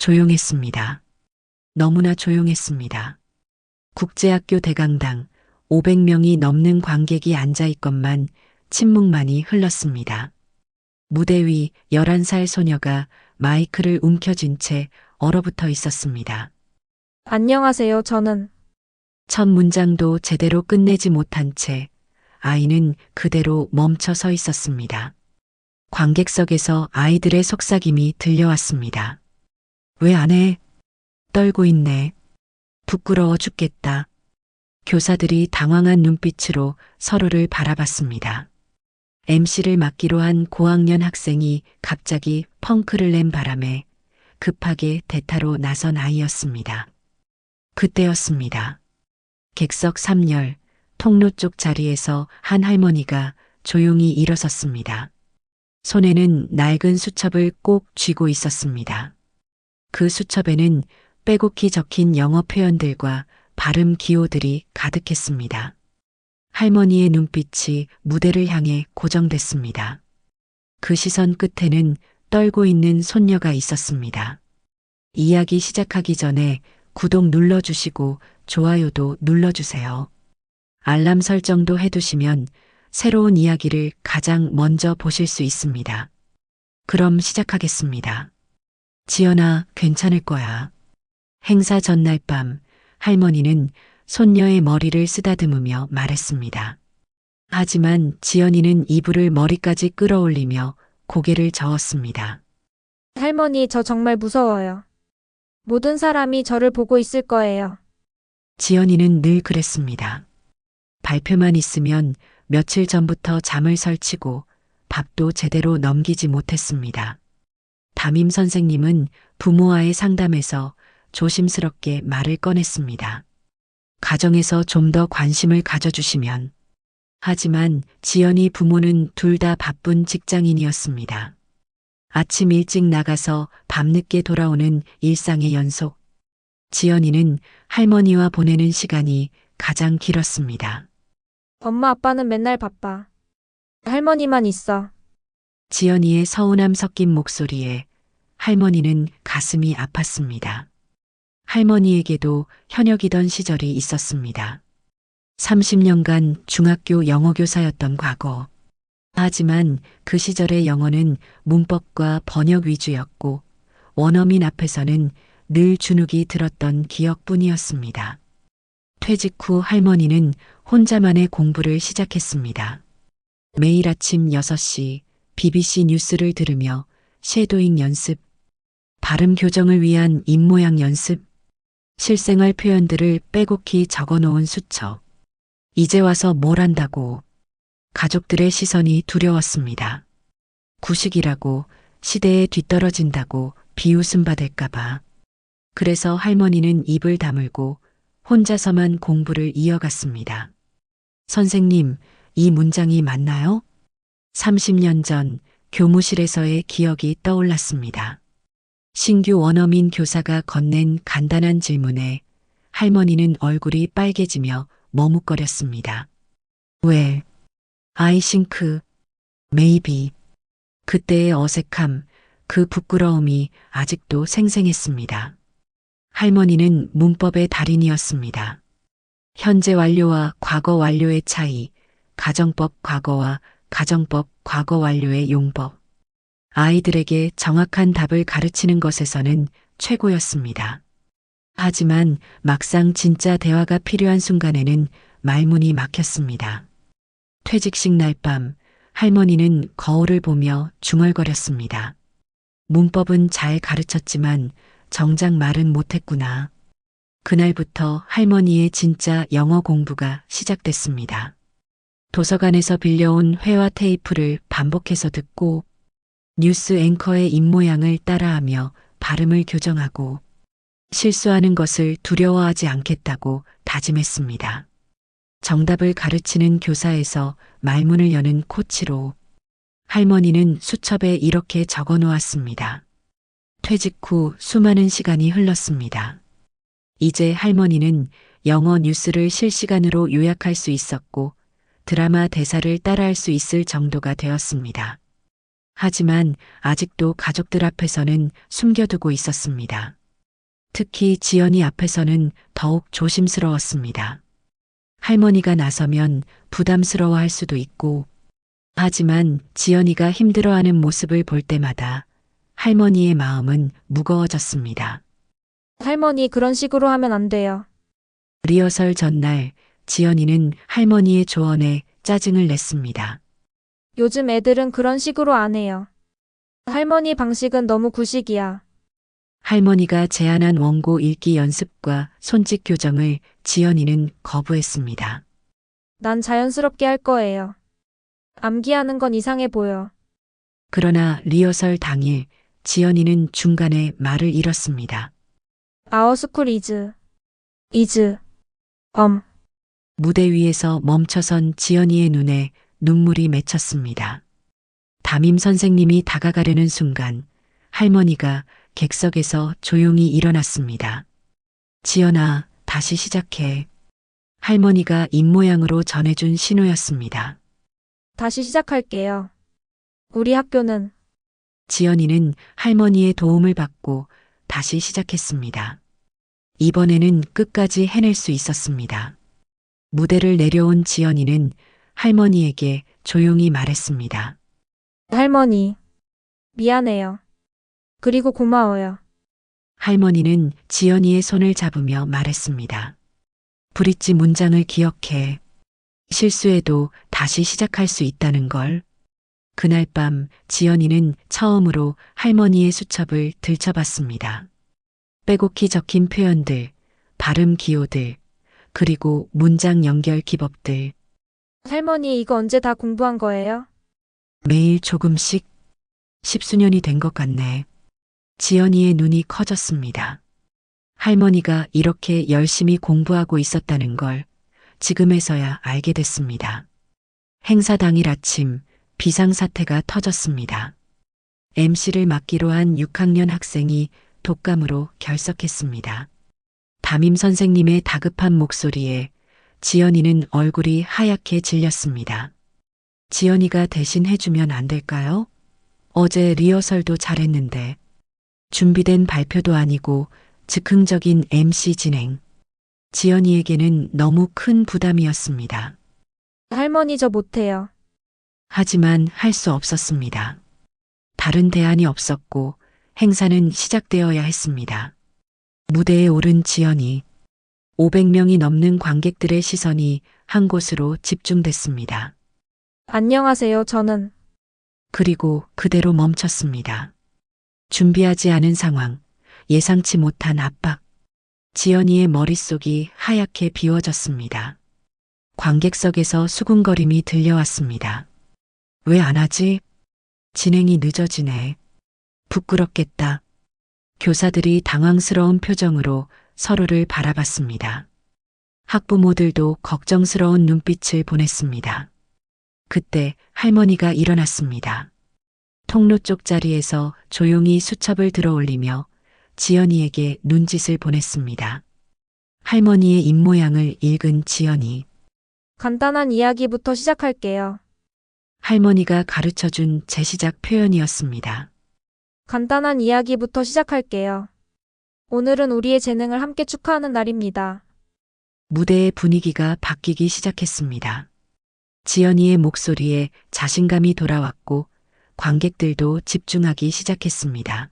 조용했습니다. 너무나 조용했습니다. 국제학교 대강당 500명이 넘는 관객이 앉아 있건만 침묵만이 흘렀습니다. 무대 위 11살 소녀가 마이크를 움켜쥔 채 얼어붙어 있었습니다. 안녕하세요. 저는 첫 문장도 제대로 끝내지 못한 채 아이는 그대로 멈춰 서 있었습니다. 관객석에서 아이들의 속삭임이 들려왔습니다. 왜 안 해? 떨고 있네. 부끄러워 죽겠다. 교사들이 당황한 눈빛으로 서로를 바라봤습니다. MC를 맡기로 한 고학년 학생이 갑자기 펑크를 낸 바람에 급하게 대타로 나선 아이였습니다. 그때였습니다. 객석 3열 통로 쪽 자리에서 한 할머니가 조용히 일어섰습니다. 손에는 낡은 수첩을 꼭 쥐고 있었습니다. 그 수첩에는 빼곡히 적힌 영어 표현들과 발음 기호들이 가득했습니다. 할머니의 눈빛이 무대를 향해 고정됐습니다. 그 시선 끝에는 떨고 있는 손녀가 있었습니다. 이야기 시작하기 전에 구독 눌러주시고 좋아요도 눌러주세요. 알람 설정도 해두시면 새로운 이야기를 가장 먼저 보실 수 있습니다. 그럼 시작하겠습니다. 지연아, 괜찮을 거야. 행사 전날 밤 할머니는 손녀의 머리를 쓰다듬으며 말했습니다. 하지만 지연이는 이불을 머리까지 끌어올리며 고개를 저었습니다. 할머니, 저 정말 무서워요. 모든 사람이 저를 보고 있을 거예요. 지연이는 늘 그랬습니다. 발표만 있으면 며칠 전부터 잠을 설치고 밥도 제대로 넘기지 못했습니다. 담임 선생님은 부모와의 상담에서 조심스럽게 말을 꺼냈습니다. 가정에서 좀 더 관심을 가져주시면. 하지만 지연이 부모는 둘 다 바쁜 직장인이었습니다. 아침 일찍 나가서 밤늦게 돌아오는 일상의 연속. 지연이는 할머니와 보내는 시간이 가장 길었습니다. 엄마, 아빠는 맨날 바빠. 할머니만 있어. 지연이의 서운함 섞인 목소리에 할머니는 가슴이 아팠습니다. 할머니에게도 현역이던 시절이 있었습니다. 30년간 중학교 영어교사였던 과거. 하지만 그 시절의 영어는 문법과 번역 위주였고 원어민 앞에서는 늘 주눅이 들었던 기억뿐이었습니다. 퇴직 후 할머니는 혼자만의 공부를 시작했습니다. 매일 아침 6시 BBC 뉴스를 들으며 쉐도잉 연습, 발음 교정을 위한 입모양 연습, 실생활 표현들을 빼곡히 적어놓은 수첩. 이제 와서 뭘 한다고. 가족들의 시선이 두려웠습니다. 구식이라고, 시대에 뒤떨어진다고 비웃음 받을까봐. 그래서 할머니는 입을 다물고 혼자서만 공부를 이어갔습니다. 선생님, 이 문장이 맞나요? 30년 전 교무실에서의 기억이 떠올랐습니다. 신규 원어민 교사가 건넨 간단한 질문에 할머니는 얼굴이 빨개지며 머뭇거렸습니다. 왜? I think, maybe. 그때의 어색함, 그 부끄러움이 아직도 생생했습니다. 할머니는 문법의 달인이었습니다. 현재 완료와 과거 완료의 차이, 가정법 과거와 가정법 과거 완료의 용법. 아이들에게 정확한 답을 가르치는 것에서는 최고였습니다. 하지만 막상 진짜 대화가 필요한 순간에는 말문이 막혔습니다. 퇴직식 날 밤 할머니는 거울을 보며 중얼거렸습니다. 문법은 잘 가르쳤지만 정작 말은 못했구나. 그날부터 할머니의 진짜 영어 공부가 시작됐습니다. 도서관에서 빌려온 회화 테이프를 반복해서 듣고 뉴스 앵커의 입모양을 따라하며 발음을 교정하고 실수하는 것을 두려워하지 않겠다고 다짐했습니다. 정답을 가르치는 교사에서 말문을 여는 코치로 할머니는 수첩에 이렇게 적어 놓았습니다. 퇴직 후 수많은 시간이 흘렀습니다. 이제 할머니는 영어 뉴스를 실시간으로 요약할 수 있었고 드라마 대사를 따라할 수 있을 정도가 되었습니다. 하지만 아직도 가족들 앞에서는 숨겨두고 있었습니다. 특히 지연이 앞에서는 더욱 조심스러웠습니다. 할머니가 나서면 부담스러워할 수도 있고, 하지만 지연이가 힘들어하는 모습을 볼 때마다 할머니의 마음은 무거워졌습니다. 할머니, 그런 식으로 하면 안 돼요. 리허설 전날 지연이는 할머니의 조언에 짜증을 냈습니다. 요즘 애들은 그런 식으로 안 해요. 할머니 방식은 너무 구식이야. 할머니가 제안한 원고 읽기 연습과 손짓 교정을 지연이는 거부했습니다. 난 자연스럽게 할 거예요. 암기하는 건 이상해 보여. 그러나 리허설 당일 지연이는 중간에 말을 잃었습니다. Our school is 무대 위에서 멈춰선 지연이의 눈에 눈물이 맺혔습니다. 담임 선생님이 다가가려는 순간 할머니가 객석에서 조용히 일어났습니다. 지연아, 다시 시작해. 할머니가 입모양으로 전해준 신호였습니다. 다시 시작할게요. 우리 학교는 지연이는 할머니의 도움을 받고 다시 시작했습니다. 이번에는 끝까지 해낼 수 있었습니다. 무대를 내려온 지연이는 할머니에게 조용히 말했습니다. 할머니, 미안해요. 그리고 고마워요. 할머니는 지연이의 손을 잡으며 말했습니다. 브릿지 문장을 기억해. 실수해도 다시 시작할 수 있다는 걸. 그날 밤 지연이는 처음으로 할머니의 수첩을 들춰봤습니다. 빼곡히 적힌 표현들, 발음 기호들, 그리고 문장 연결 기법들. 할머니, 이거 언제 다 공부한 거예요? 매일 조금씩 10수년이 된 것 같네. 지연이의 눈이 커졌습니다. 할머니가 이렇게 열심히 공부하고 있었다는 걸 지금에서야 알게 됐습니다. 행사 당일 아침 비상사태가 터졌습니다. MC를 맡기로 한 6학년 학생이 독감으로 결석했습니다. 담임 선생님의 다급한 목소리에 지연이는 얼굴이 하얗게 질렸습니다. 지연이가 대신 해주면 안 될까요? 어제 리허설도 잘했는데 준비된 발표도 아니고 즉흥적인 MC 진행. 지연이에게는 너무 큰 부담이었습니다. 할머니, 저 못해요. 하지만 할 수 없었습니다. 다른 대안이 없었고 행사는 시작되어야 했습니다. 무대에 오른 지연이 500명이 넘는 관객들의 시선이 한 곳으로 집중됐습니다. 안녕하세요, 저는. 그리고 그대로 멈췄습니다. 준비하지 않은 상황, 예상치 못한 압박. 지연이의 머릿속이 하얗게 비워졌습니다. 관객석에서 수군거림이 들려왔습니다. 왜 안 하지? 진행이 늦어지네. 부끄럽겠다. 교사들이 당황스러운 표정으로 서로를 바라봤습니다. 학부모들도 걱정스러운 눈빛을 보냈습니다. 그때 할머니가 일어났습니다. 통로 쪽 자리에서 조용히 수첩을 들어 올리며 지연이에게 눈짓을 보냈습니다. 할머니의 입모양을 읽은 지연이. 간단한 이야기부터 시작할게요. 할머니가 가르쳐준 재시작 표현이었습니다. 간단한 이야기부터 시작할게요. 오늘은 우리의 재능을 함께 축하하는 날입니다. 무대의 분위기가 바뀌기 시작했습니다. 지연이의 목소리에 자신감이 돌아왔고 관객들도 집중하기 시작했습니다.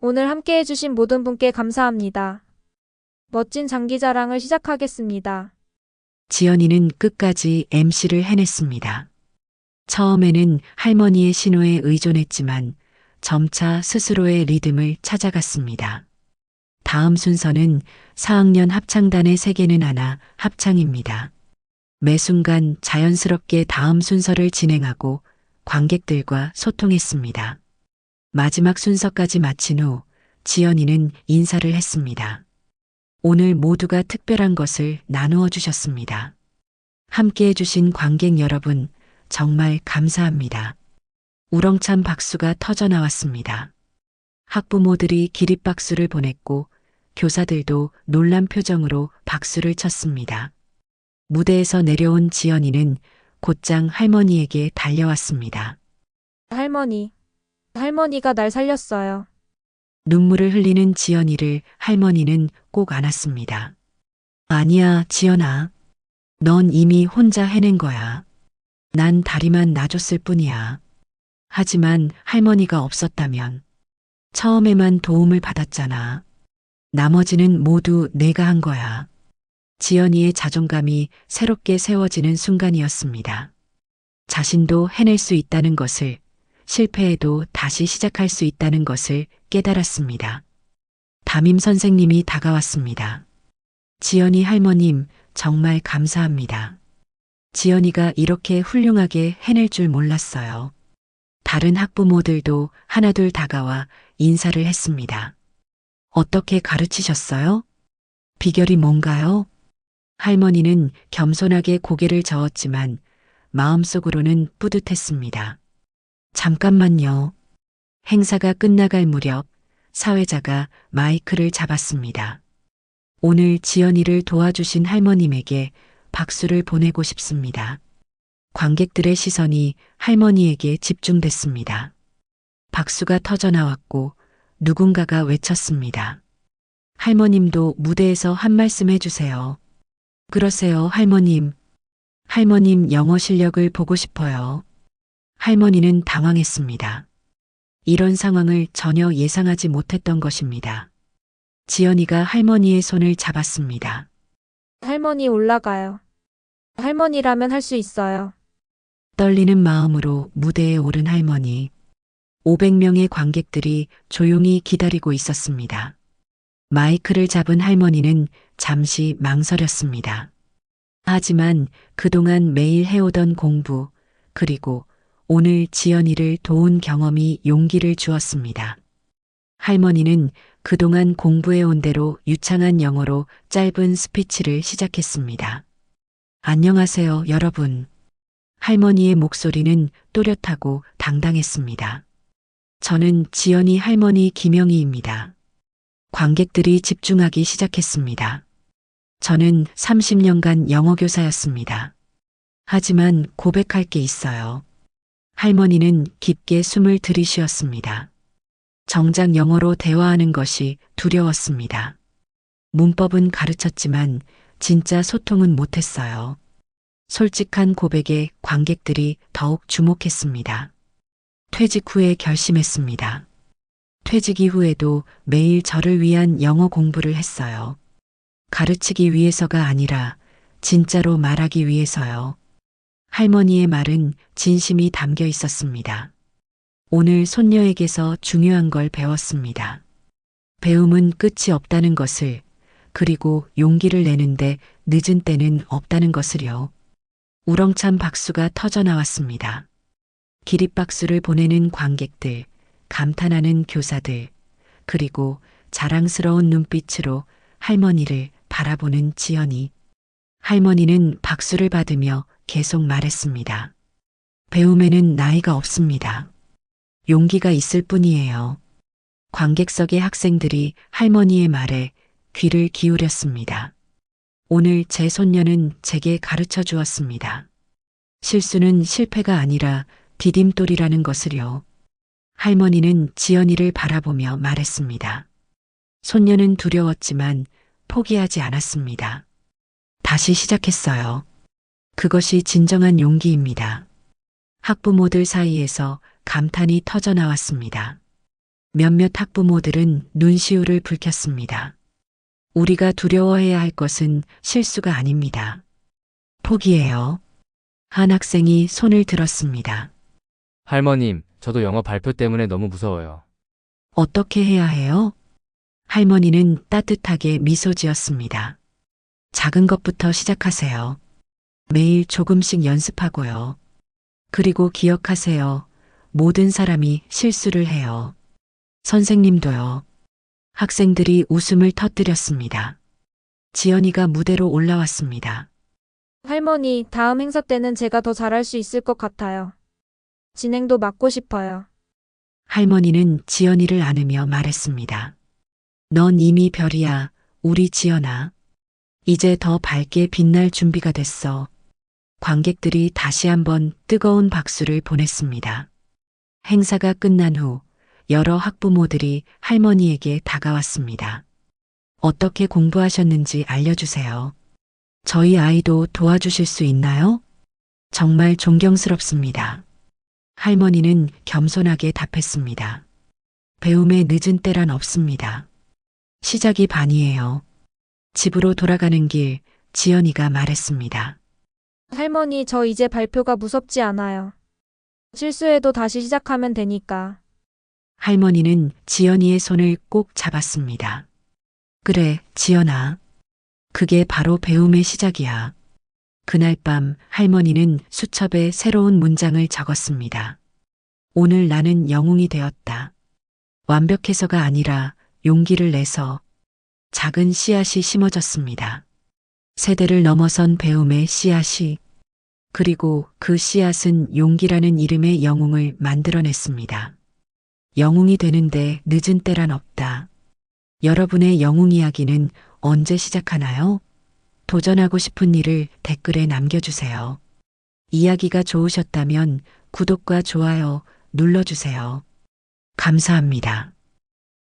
오늘 함께 해주신 모든 분께 감사합니다. 멋진 장기자랑을 시작하겠습니다. 지연이는 끝까지 MC를 해냈습니다. 처음에는 할머니의 신호에 의존했지만 점차 스스로의 리듬을 찾아갔습니다. 다음 순서는 4학년 합창단의 세계는 하나 합창입니다. 매 순간 자연스럽게 다음 순서를 진행하고 관객들과 소통했습니다. 마지막 순서까지 마친 후 지연이는 인사를 했습니다. 오늘 모두가 특별한 것을 나누어 주셨습니다. 함께 해주신 관객 여러분, 정말 감사합니다. 우렁찬 박수가 터져 나왔습니다. 학부모들이 기립박수를 보냈고 교사들도 놀란 표정으로 박수를 쳤습니다. 무대에서 내려온 지연이는 곧장 할머니에게 달려왔습니다. 할머니, 할머니가 날 살렸어요. 눈물을 흘리는 지연이를 할머니는 꼭 안았습니다. 아니야, 지연아. 넌 이미 혼자 해낸 거야. 난 다리만 놔줬을 뿐이야. 하지만 할머니가 없었다면 처음에만 도움을 받았잖아. 나머지는 모두 내가 한 거야. 지연이의 자존감이 새롭게 세워지는 순간이었습니다. 자신도 해낼 수 있다는 것을, 실패해도 다시 시작할 수 있다는 것을 깨달았습니다. 담임 선생님이 다가왔습니다. 지연이 할머님, 정말 감사합니다. 지연이가 이렇게 훌륭하게 해낼 줄 몰랐어요. 다른 학부모들도 하나둘 다가와 인사를 했습니다. 어떻게 가르치셨어요? 비결이 뭔가요? 할머니는 겸손하게 고개를 저었지만 마음속으로는 뿌듯했습니다. 잠깐만요. 행사가 끝나갈 무렵 사회자가 마이크를 잡았습니다. 오늘 지연이를 도와주신 할머님에게 박수를 보내고 싶습니다. 관객들의 시선이 할머니에게 집중됐습니다. 박수가 터져나왔고 누군가가 외쳤습니다. 할머님도 무대에서 한 말씀 해주세요. 그러세요, 할머님. 할머님 영어 실력을 보고 싶어요. 할머니는 당황했습니다. 이런 상황을 전혀 예상하지 못했던 것입니다. 지연이가 할머니의 손을 잡았습니다. 할머니 올라가요. 할머니라면 할 수 있어요. 떨리는 마음으로 무대에 오른 할머니. 500명의 관객들이 조용히 기다리고 있었습니다. 마이크를 잡은 할머니는 잠시 망설였습니다. 하지만 그동안 매일 해오던 공부, 그리고 오늘 지연이를 도운 경험이 용기를 주었습니다. 할머니는 그동안 공부해온 대로 유창한 영어로 짧은 스피치를 시작했습니다. 안녕하세요, 여러분. 할머니의 목소리는 또렷하고 당당했습니다. 저는 지연이 할머니 김영희입니다. 관객들이 집중하기 시작했습니다. 저는 30년간 영어교사였습니다. 하지만 고백할 게 있어요. 할머니는 깊게 숨을 들이쉬었습니다. 정작 영어로 대화하는 것이 두려웠습니다. 문법은 가르쳤지만 진짜 소통은 못했어요. 솔직한 고백에 관객들이 더욱 주목했습니다. 퇴직 후에 결심했습니다. 퇴직 이후에도 매일 저를 위한 영어 공부를 했어요. 가르치기 위해서가 아니라 진짜로 말하기 위해서요. 할머니의 말은 진심이 담겨 있었습니다. 오늘 손녀에게서 중요한 걸 배웠습니다. 배움은 끝이 없다는 것을, 그리고 용기를 내는데 늦은 때는 없다는 것을요. 우렁찬 박수가 터져 나왔습니다. 기립박수를 보내는 관객들, 감탄하는 교사들, 그리고 자랑스러운 눈빛으로 할머니를 바라보는 지연이. 할머니는 박수를 받으며 계속 말했습니다. 배움에는 나이가 없습니다. 용기가 있을 뿐이에요. 관객석의 학생들이 할머니의 말에 귀를 기울였습니다. 오늘 제 손녀는 제게 가르쳐 주었습니다. 실수는 실패가 아니라 디딤돌이라는 것을요. 할머니는 지연이를 바라보며 말했습니다. 손녀는 두려웠지만 포기하지 않았습니다. 다시 시작했어요. 그것이 진정한 용기입니다. 학부모들 사이에서 감탄이 터져 나왔습니다. 몇몇 학부모들은 눈시울을 붉혔습니다. 우리가 두려워해야 할 것은 실수가 아닙니다. 포기해요. 한 학생이 손을 들었습니다. 할머님, 저도 영어 발표 때문에 너무 무서워요. 어떻게 해야 해요? 할머니는 따뜻하게 미소 지었습니다. 작은 것부터 시작하세요. 매일 조금씩 연습하고요. 그리고 기억하세요. 모든 사람이 실수를 해요. 선생님도요. 학생들이 웃음을 터뜨렸습니다. 지연이가 무대로 올라왔습니다. 할머니, 다음 행사 때는 제가 더 잘할 수 있을 것 같아요. 진행도 맡고 싶어요. 할머니는 지연이를 안으며 말했습니다. 넌 이미 별이야, 우리 지연아. 이제 더 밝게 빛날 준비가 됐어. 관객들이 다시 한번 뜨거운 박수를 보냈습니다. 행사가 끝난 후 여러 학부모들이 할머니에게 다가왔습니다. 어떻게 공부하셨는지 알려주세요. 저희 아이도 도와주실 수 있나요? 정말 존경스럽습니다. 할머니는 겸손하게 답했습니다. 배움의 늦은 때란 없습니다. 시작이 반이에요. 집으로 돌아가는 길, 지연이가 말했습니다. 할머니, 저 이제 발표가 무섭지 않아요. 실수해도 다시 시작하면 되니까. 할머니는 지연이의 손을 꼭 잡았습니다. 그래, 지연아. 그게 바로 배움의 시작이야. 그날 밤 할머니는 수첩에 새로운 문장을 적었습니다. 오늘 나는 영웅이 되었다. 완벽해서가 아니라 용기를 내서 작은 씨앗이 심어졌습니다. 세대를 넘어선 배움의 씨앗이, 그리고 그 씨앗은 용기라는 이름의 영웅을 만들어냈습니다. 영웅이 되는데 늦은 때란 없다. 여러분의 영웅 이야기는 언제 시작하나요? 도전하고 싶은 일을 댓글에 남겨주세요. 이야기가 좋으셨다면 구독과 좋아요 눌러주세요. 감사합니다.